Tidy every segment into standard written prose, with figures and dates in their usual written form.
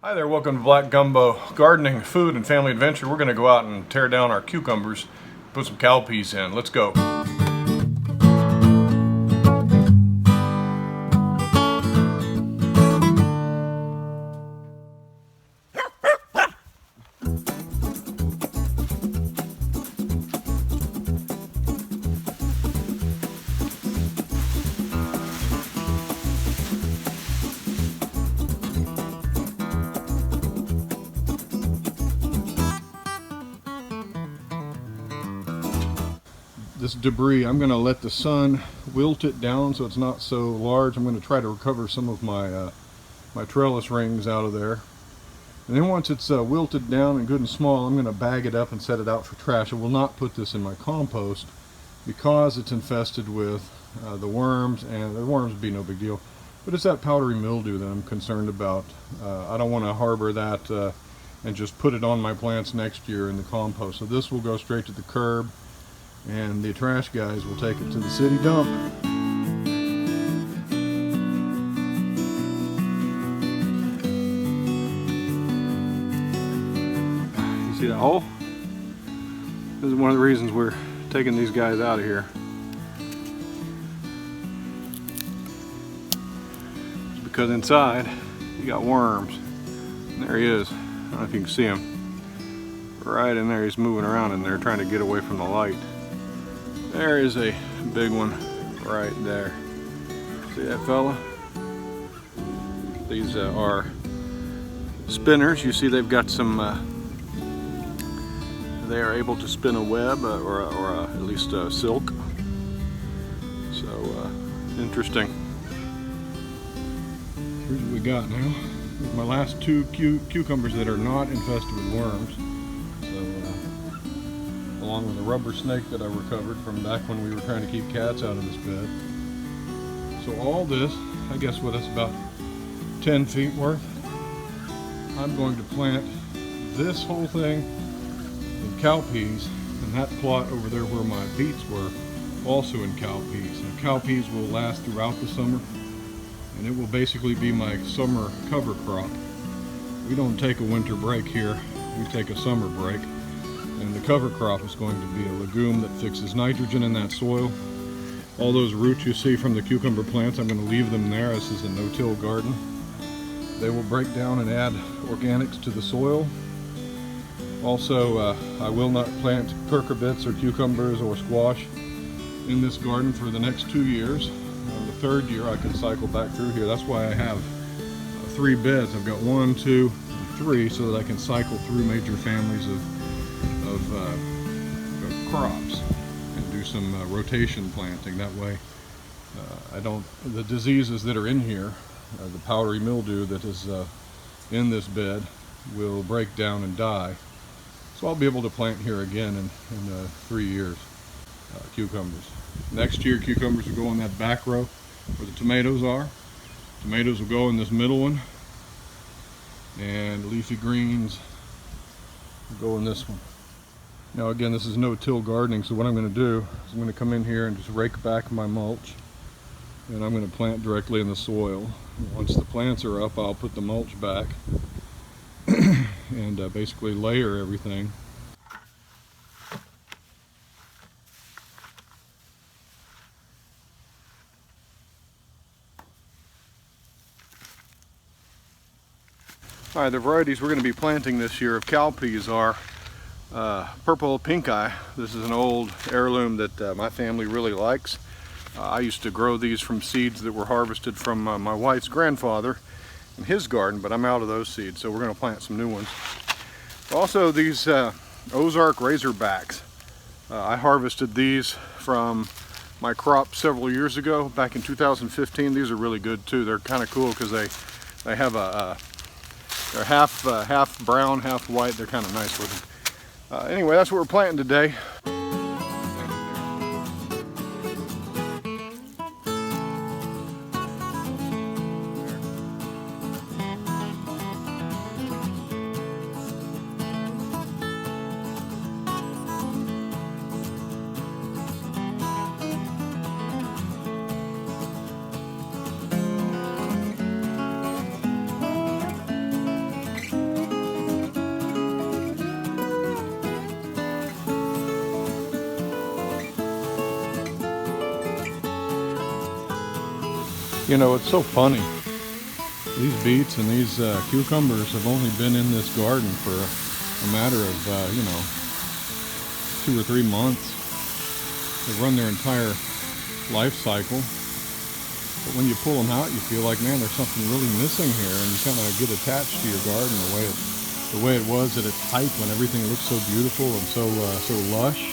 Hi there, welcome to Black Gumbo Gardening, Food, and Family Adventure. We're going to go out and tear down our cucumbers, put some cowpeas in. Let's go. This debris, I'm going to let the sun wilt it down so it's not so large. I'm going to try to recover some of my my trellis rings out of there. And then once it's wilted down and good and small, I'm going to bag it up and set it out for trash. I will not put this in my compost because it's infested with the worms, and the worms would be no big deal. But it's that powdery mildew that I'm concerned about. I don't want to harbor that and just put it on my plants next year in the compost. So this will go straight to the curb, and the trash guys will take it to the city dump. You see that hole? This is one of the reasons we're taking these guys out of here. It's because inside you got worms. And there he is. I don't know if you can see him. Right in there, he's moving around in there trying to get away from the light. There is a big one right there. See that fella? These are spinners. You see they've got some, they are able to spin a web or at least silk. So interesting. Here's what we got now. My last two cucumbers that are not infested with worms. Along with a rubber snake that I recovered from back when we were trying to keep cats out of this bed. So all this, I guess what that's about 10 feet worth. I'm going to plant this whole thing in cowpeas, and that plot over there where my beets were also in cowpeas. And cowpeas will last throughout the summer, and it will basically be my summer cover crop. We don't take a winter break here, we take a summer break. And the cover crop is going to be a legume that fixes nitrogen in that soil. All those roots you see from the cucumber plants, I'm going to leave them there. This is a no-till garden. They will break down and add organics to the soil. Also, I will not plant cucurbits or cucumbers or squash in this garden for the next 2 years. The third year I can cycle back through here. That's why I have 3 beds. I've got 1, 2, and 3 so that I can cycle through major families of crops and do some rotation planting. That way the diseases that are in here, the powdery mildew that is in this bed, will break down and die. So I'll be able to plant here again in 3 years, cucumbers. Next year cucumbers will go in that back row where the tomatoes are. Tomatoes will go in this middle one, and leafy greens will go in this one. Now again, this is no-till gardening, so what I'm going to do is I'm going to come in here and just rake back my mulch, and I'm going to plant directly in the soil. Once the plants are up, I'll put the mulch back and basically layer everything. Alright, the varieties we're going to be planting this year of cowpeas are purple Pinkeye. This is an old heirloom that my family really likes. I used to grow these from seeds that were harvested from my wife's grandfather in his garden, but I'm out of those seeds, so we're going to plant some new ones. Also, these Ozark Razorbacks. I harvested these from my crop several years ago, back in 2015. These are really good too. They're kind of cool because they have they're half brown, half white. They're kind of nice looking. Anyway, that's what we're planting today. You know, it's so funny. These beets and these cucumbers have only been in this garden for a matter of, you know, 2 or 3 months. They run their entire life cycle. But when you pull them out, you feel like, man, there's something really missing here, and you kind of get attached to your garden the way it was at its height when everything looked so beautiful and so lush.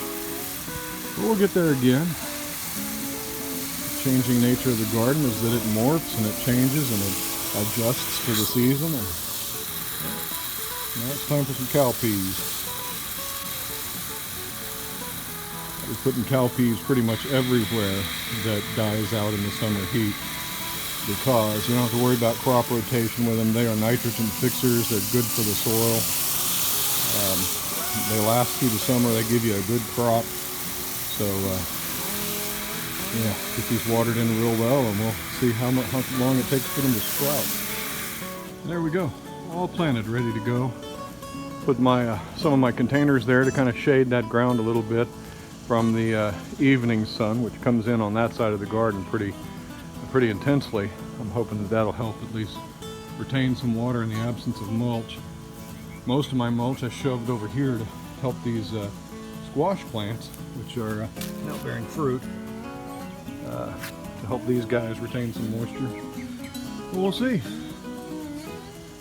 But we'll get there again. The changing nature of the garden is that it morphs and it changes and it adjusts to the season. And now it's time for some cowpeas. We're putting cowpeas pretty much everywhere that dies out in the summer heat, because you don't have to worry about crop rotation with them. They are nitrogen fixers. They're good for the soil. They last through the summer. They give you a good crop. So yeah, get these watered in real well, and we'll see how long it takes for them to sprout. There we go, all planted, ready to go. Put my some of my containers there to kind of shade that ground a little bit from the evening sun, which comes in on that side of the garden pretty intensely. I'm hoping that that'll help at least retain some water in the absence of mulch. Most of my mulch I shoved over here to help these squash plants, which are now bearing fruit, to help these guys retain some moisture. Well, we'll see.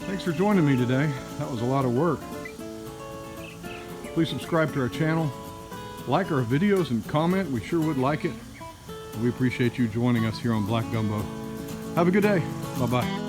Thanks for joining me today. That was a lot of work. Please subscribe to our channel. Like our videos and comment. We sure would like it. We appreciate you joining us here on Black Gumbo. Have a good day. Bye-bye.